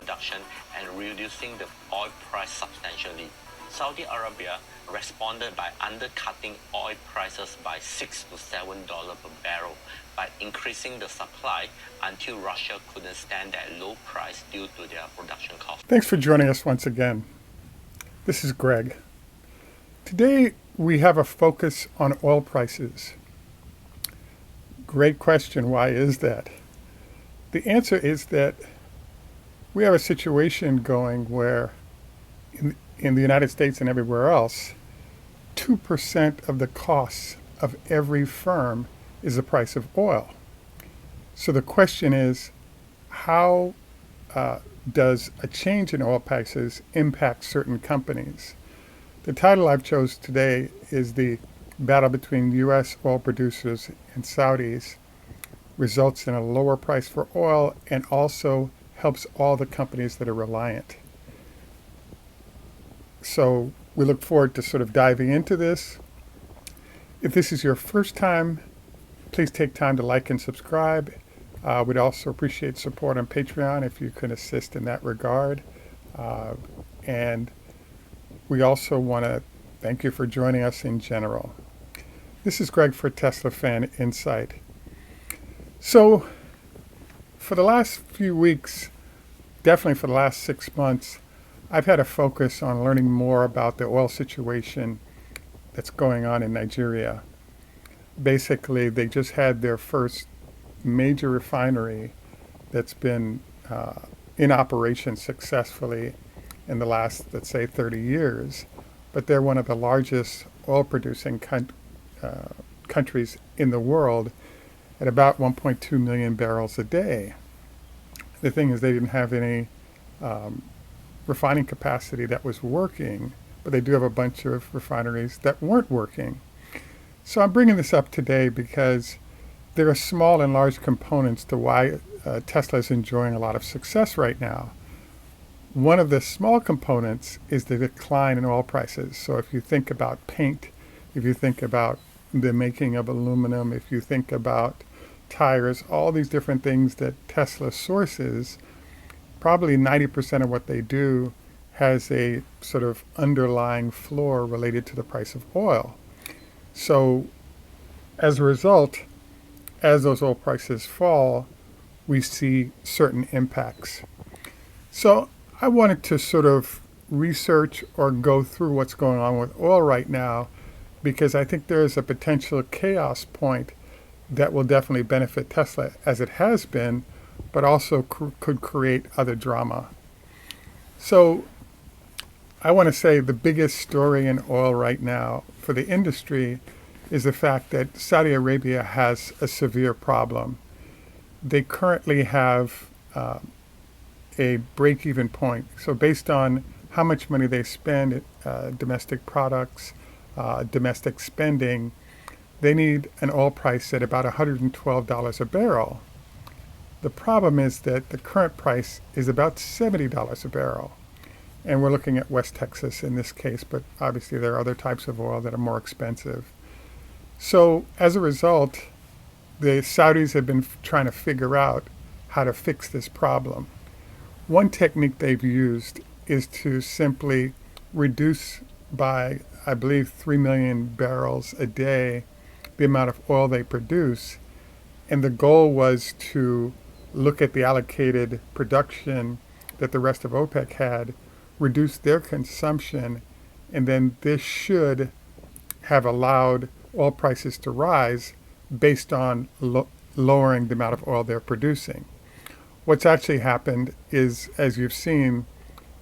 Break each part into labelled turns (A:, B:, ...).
A: production and reducing the oil price substantially. Saudi Arabia responded by undercutting oil prices by $6 to $7 per barrel by increasing the supply until Russia couldn't stand that low price due to their production costs.
B: Thanks for joining us once again. This is Greg. Today we have a focus on oil prices. Great question. Why is that? The answer is that we have a situation going where in the United States and everywhere else, 2% of the costs of every firm is the price of oil. So the question is, how does a change in oil prices impact certain companies? The title I've chose today is the battle between U.S. oil producers and Saudis results in a lower price for oil and also helps all the companies that are reliant. So we look forward to sort of diving into this. If this is your first time, please take time to like and subscribe. We'd also appreciate support on Patreon if you can assist in that regard. And we also want to thank you for joining us in general. This is Greg for Teslafaninsight. So for the last few weeks, definitely for the last 6 months, I've had a focus on learning more about the oil situation that's going on in Nigeria. Basically, they just had their first major refinery that's been in operation successfully in the last, let's say, 30 years. But they're one of the largest oil-producing countries in the world at about 1.2 million barrels a day. The thing is, they didn't have any refining capacity that was working, but they do have a bunch of refineries that weren't working. So I'm bringing this up today because there are small and large components to why Tesla is enjoying a lot of success right now. One of the small components is the decline in oil prices. So if you think about paint, if you think about the making of aluminum, if you think about tires, all these different things that Tesla sources, probably 90% of what they do has a sort of underlying floor related to the price of oil. So as a result, as those oil prices fall, we see certain impacts. So I wanted to sort of research or go through what's going on with oil right now, because I think there is a potential chaos point that will definitely benefit Tesla, as it has been, but also could create other drama. So I want to say the biggest story in oil right now for the industry is the fact that Saudi Arabia has a severe problem. They currently have a break-even point. So based on how much money they spend, domestic products, domestic spending, they need an oil price at about $112 a barrel. The problem is that the current price is about $70 a barrel. And we're looking at West Texas in this case, but obviously there are other types of oil that are more expensive. So as a result, the Saudis have been trying to figure out how to fix this problem. One technique they've used is to simply reduce by, I believe, 3 million barrels a day the amount of oil they produce. And the goal was to look at the allocated production that the rest of OPEC had, reduce their consumption, and then this should have allowed oil prices to rise based on lowering the amount of oil they're producing. What's actually happened is, as you've seen,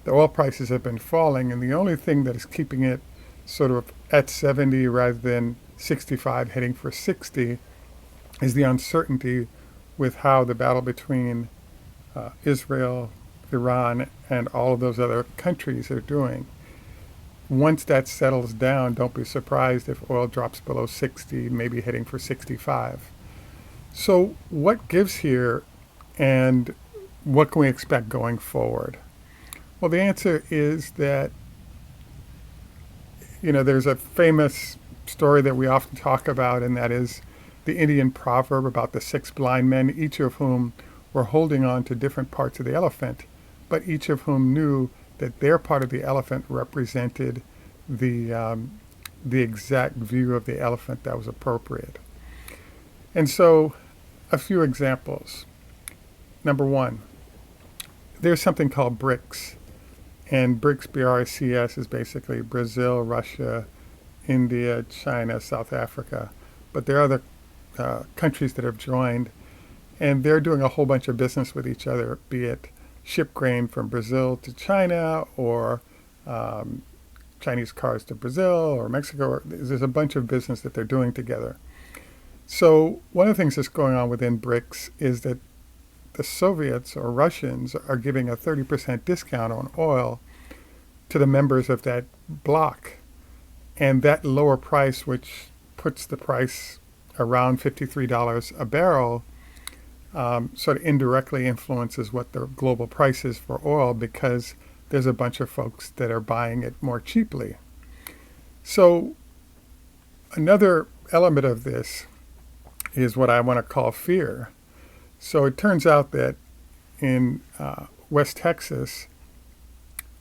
B: the oil prices have been falling, and the only thing that is keeping it sort of at 70 rather than 65 heading for 60 is the uncertainty with how the battle between Israel, Iran, and all of those other countries are doing. Once that settles down, don't be surprised if oil drops below 60, maybe heading for 65. So what gives here, and what can we expect going forward? Well, the answer is that, there's a famous story that we often talk about, and that is the Indian proverb about the 6 blind men, each of whom were holding on to different parts of the elephant, but each of whom knew that their part of the elephant represented the exact view of the elephant that was appropriate. And so, a few examples. Number one, there's something called BRICS. And BRICS, BRICS, is basically Brazil, Russia, India, China, South Africa. But there are other countries that have joined, and they're doing a whole bunch of business with each other, be it ship grain from Brazil to China, or Chinese cars to Brazil or Mexico. There's a bunch of business that they're doing together. So one of the things that's going on within BRICS is that the Soviets or Russians are giving a 30% discount on oil to the members of that bloc. And that lower price, which puts the price around $53 a barrel, sort of indirectly influences what the global price is for oil, because there's a bunch of folks that are buying it more cheaply. So another element of this is what I want to call fear. So it turns out that in West Texas,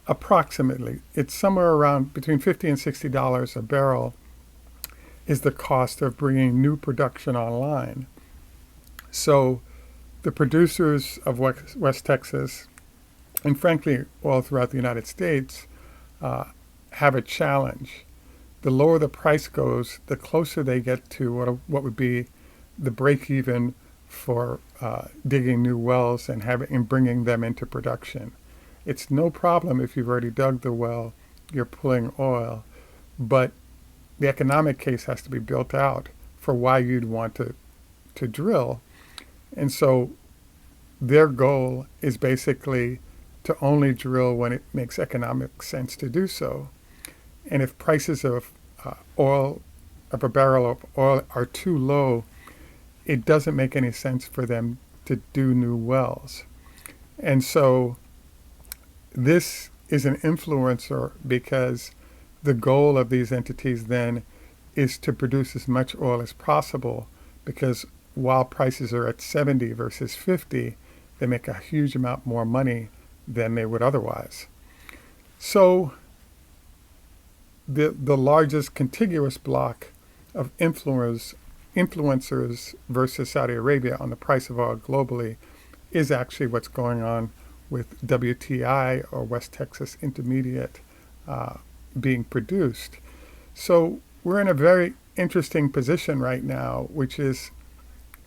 B: approximately, it's somewhere around between $50 and $60 a barrel is the cost of bringing new production online. So the producers of West Texas, and frankly all throughout the United States, have a challenge. The lower the price goes, the closer they get to what would be the break-even for digging new wells and bringing them into production. It's no problem if you've already dug the well, you're pulling oil, but the economic case has to be built out for why you'd want to drill. And so their goal is basically to only drill when it makes economic sense to do so. And if prices of oil, of a barrel of oil, are too low, it doesn't make any sense for them to do new wells. And so this is an influencer, because the goal of these entities then is to produce as much oil as possible, because while prices are at 70 versus 50, they make a huge amount more money than they would otherwise. So the largest contiguous block of influencers versus Saudi Arabia on the price of oil globally is actually what's going on with WTI, or West Texas Intermediate, being produced. So we're in a very interesting position right now, which is,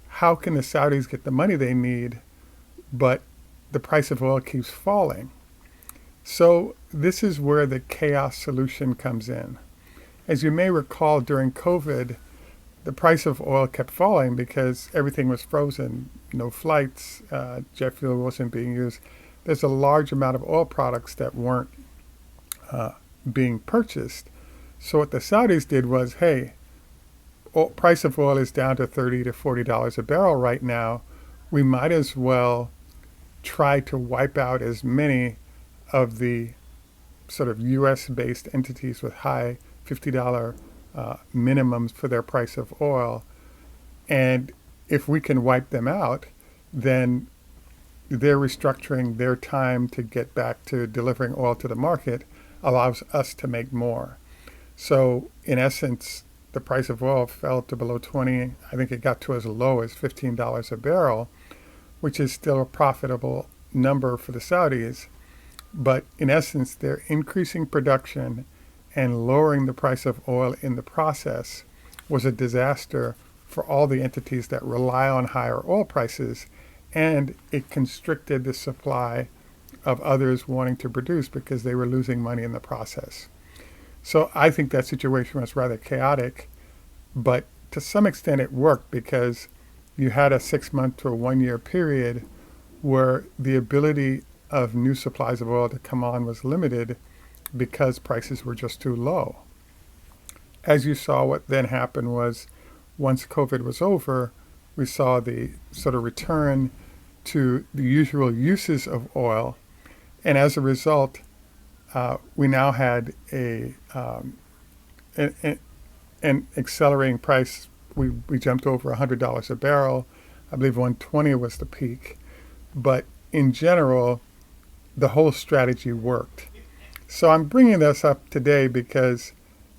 B: how can the Saudis get the money they need, but the price of oil keeps falling? So this is where the chaos solution comes in. As you may recall, during COVID, the price of oil kept falling because everything was frozen, no flights, jet fuel wasn't being used. There's a large amount of oil products that weren't being purchased. So what the Saudis did was, hey, price of oil is down to $30 to $40 a barrel right now. We might as well try to wipe out as many of the sort of US-based entities with high $50 minimums for their price of oil. And if we can wipe them out, then they're restructuring their time to get back to delivering oil to the market, allows us to make more. So in essence, the price of oil fell to below 20. I think it got to as low as $15 a barrel, which is still a profitable number for the Saudis. But in essence, they're increasing production and lowering the price of oil in the process was a disaster for all the entities that rely on higher oil prices, and it constricted the supply of others wanting to produce because they were losing money in the process. So I think that situation was rather chaotic, but to some extent it worked, because you had a 6-month to a 1-year period where the ability of new supplies of oil to come on was limited because prices were just too low. As you saw, what then happened was, once COVID was over, we saw the sort of return to the usual uses of oil. And as a result, we now had an accelerating price. We jumped over $100 a barrel. I believe 120 was the peak. But in general, the whole strategy worked. So I'm bringing this up today because,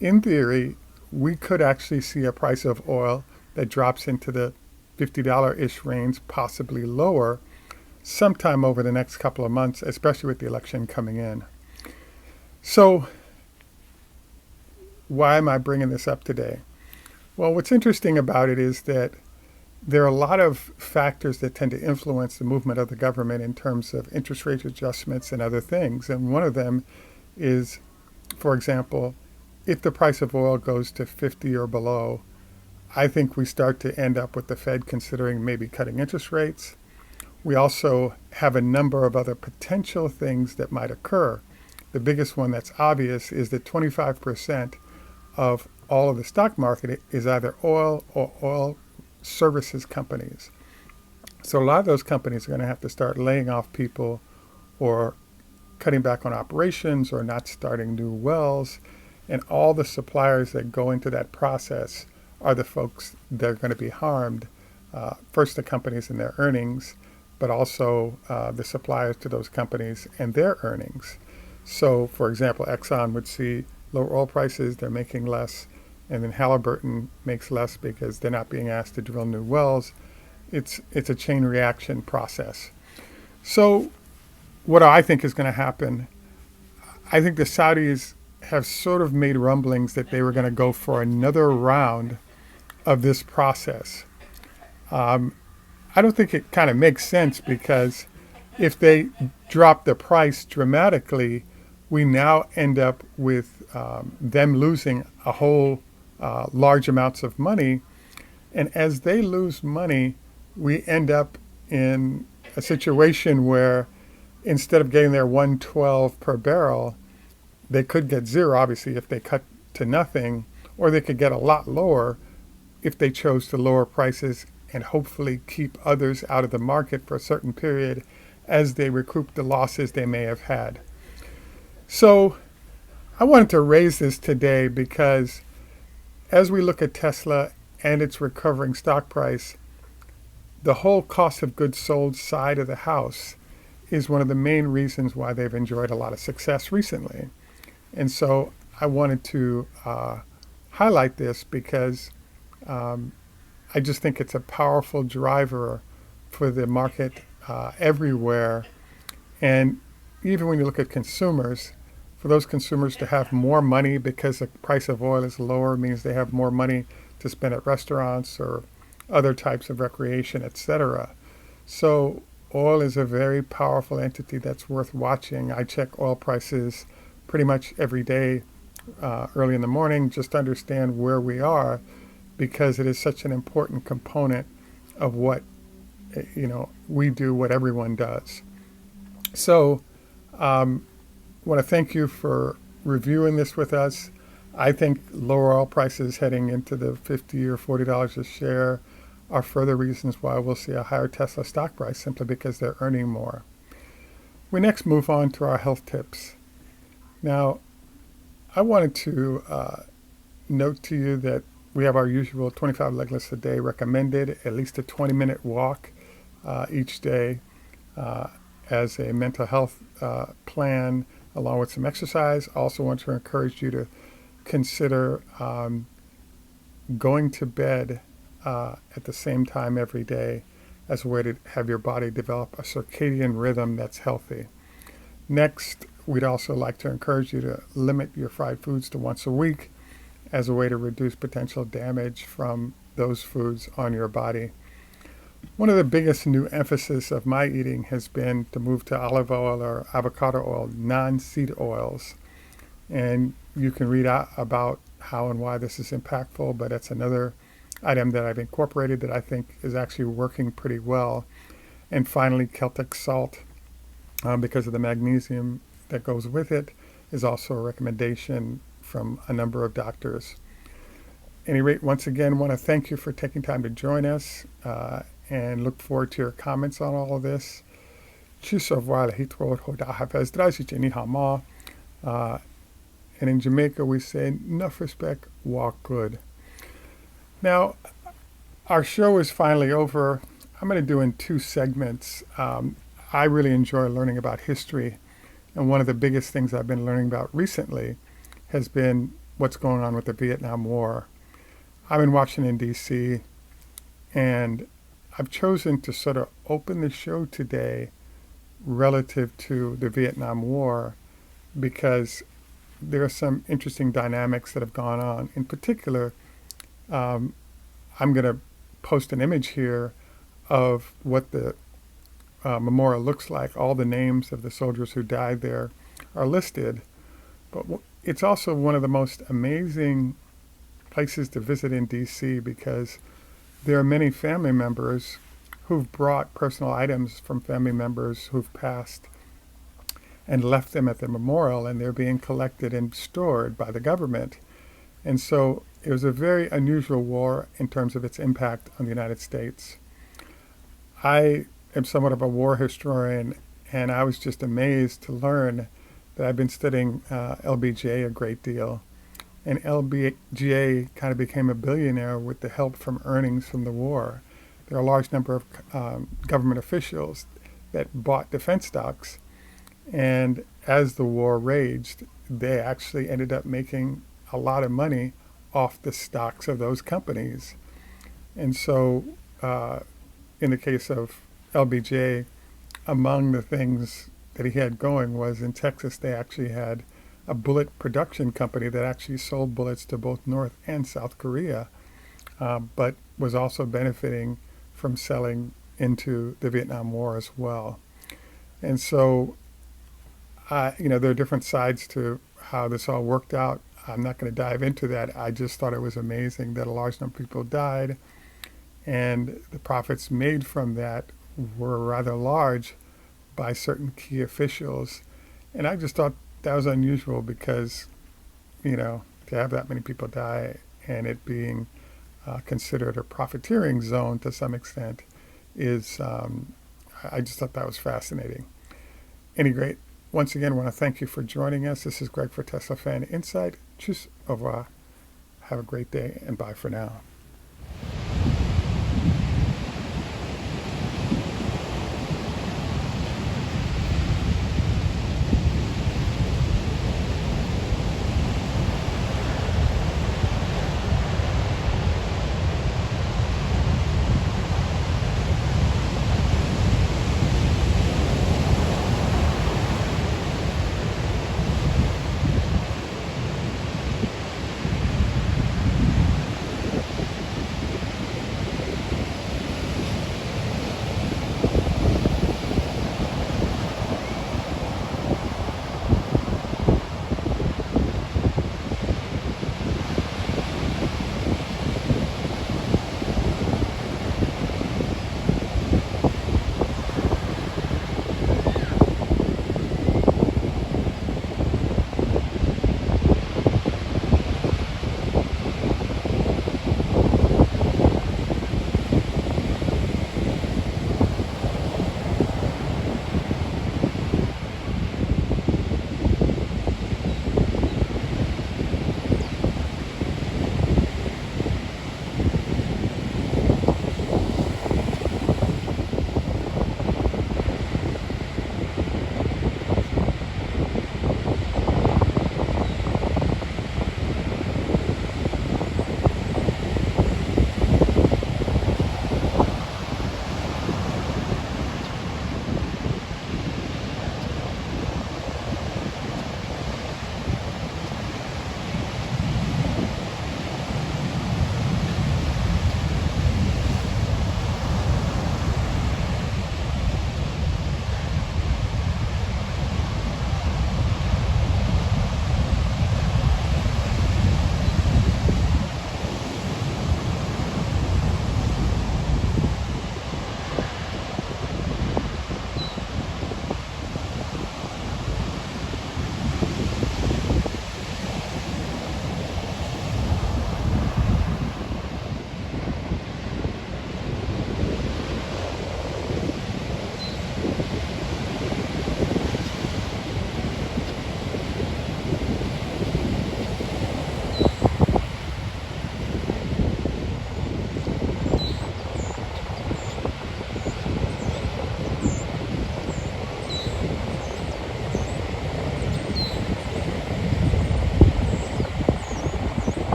B: in theory, we could actually see a price of oil that drops into the $50-ish range, possibly lower, sometime over the next couple of months, especially with the election coming in. So why am I bringing this up today? Well, what's interesting about it is that there are a lot of factors that tend to influence the movement of the government in terms of interest rate adjustments and other things. And one of them is, for example, if the price of oil goes to 50 or below, I think we start to end up with the Fed considering maybe cutting interest rates. We also have a number of other potential things that might occur. The biggest one that's obvious is that 25% of all of the stock market is either oil or oil services companies. So a lot of those companies are going to have to start laying off people or cutting back on operations or not starting new wells. And all the suppliers that go into that process are the folks that are going to be harmed. First, the companies and their earnings, but also the suppliers to those companies and their earnings. So, for example, Exxon would see lower oil prices, they're making less, and then Halliburton makes less because they're not being asked to drill new wells. It's a chain reaction process. So what I think is going to happen, I think the Saudis have sort of made rumblings that they were going to go for another round of this process. I don't think it kind of makes sense because if they drop the price dramatically, we now end up with them losing a whole large amounts of money. And as they lose money, we end up in a situation where instead of getting their 112 per barrel, they could get zero, obviously, if they cut to nothing, or they could get a lot lower if they chose to lower prices and hopefully keep others out of the market for a certain period as they recoup the losses they may have had. So I wanted to raise this today because as we look at Tesla and its recovering stock price, the whole cost of goods sold side of the house is one of the main reasons why they've enjoyed a lot of success recently. And so I wanted to highlight this because I just think it's a powerful driver for the market everywhere. And even when you look at consumers, for those consumers to have more money because the price of oil is lower means they have more money to spend at restaurants or other types of recreation, etc. So oil is a very powerful entity that's worth watching. I check oil prices pretty much every day early in the morning just to understand where we are because it is such an important component of what we do, what everyone does. So I want to thank you for reviewing this with us. I think lower oil prices heading into the $50 or $40 a share are further reasons why we'll see a higher Tesla stock price simply because they're earning more. We next move on to our health tips. Now, I wanted to note to you that we have our usual 25 leg lifts a day recommended, at least a 20-minute walk each day as a mental health plan along with some exercise. I also want to encourage you to consider going to bed at the same time every day as a way to have your body develop a circadian rhythm that's healthy. Next, we'd also like to encourage you to limit your fried foods to once a week as a way to reduce potential damage from those foods on your body. One of the biggest new emphasis of my eating has been to move to olive oil or avocado oil, non-seed oils. And you can read out about how and why this is impactful, but it's another item that I've incorporated that I think is actually working pretty well. And finally, Celtic salt, because of the magnesium that goes with it, is also a recommendation from a number of doctors. At any rate, once again, want to thank you for taking time to join us and look forward to your comments on all of this. And in Jamaica, we say, enough respect, walk good. Now, our show is finally over. I'm going to do in two segments. I really enjoy learning about history, And one of the biggest things I've been learning about recently has been what's going on with the Vietnam War. I'm in Washington, D.C., and I've chosen to sort of open the show today relative to the Vietnam War because there are some interesting dynamics that have gone on. In particular, I'm going to post an image here of what the memorial looks like. All the names of the soldiers who died there are listed, but it's also one of the most amazing places to visit in DC because there are many family members who've brought personal items from family members who've passed and left them at the memorial, and they're being collected and stored by the government. And so it was a very unusual war in terms of its impact on the United States. I am somewhat of a war historian, and I was just amazed to learn that I've been studying LBJ a great deal. And LBJ kind of became a billionaire with the help from earnings from the war. There are a large number of government officials that bought defense stocks, and as the war raged, they actually ended up making a lot of money off the stocks of those companies. And so in the case of LBJ, among the things that he had going was in Texas, they actually had a bullet production company that actually sold bullets to both North and South Korea, but was also benefiting from selling into the Vietnam War as well. And so, there are different sides to how this all worked out. I'm not going to dive into that. I just thought it was amazing that a large number of people died, and the profits made from that were rather large by certain key officials. And I just thought that was unusual because, to have that many people die and it being considered a profiteering zone to some extent is, I just thought that was fascinating. Anyway, once again, I want to thank you for joining us. This is Greg for Teslafaninsight. Tschüss, au revoir. Have a great day and bye for now.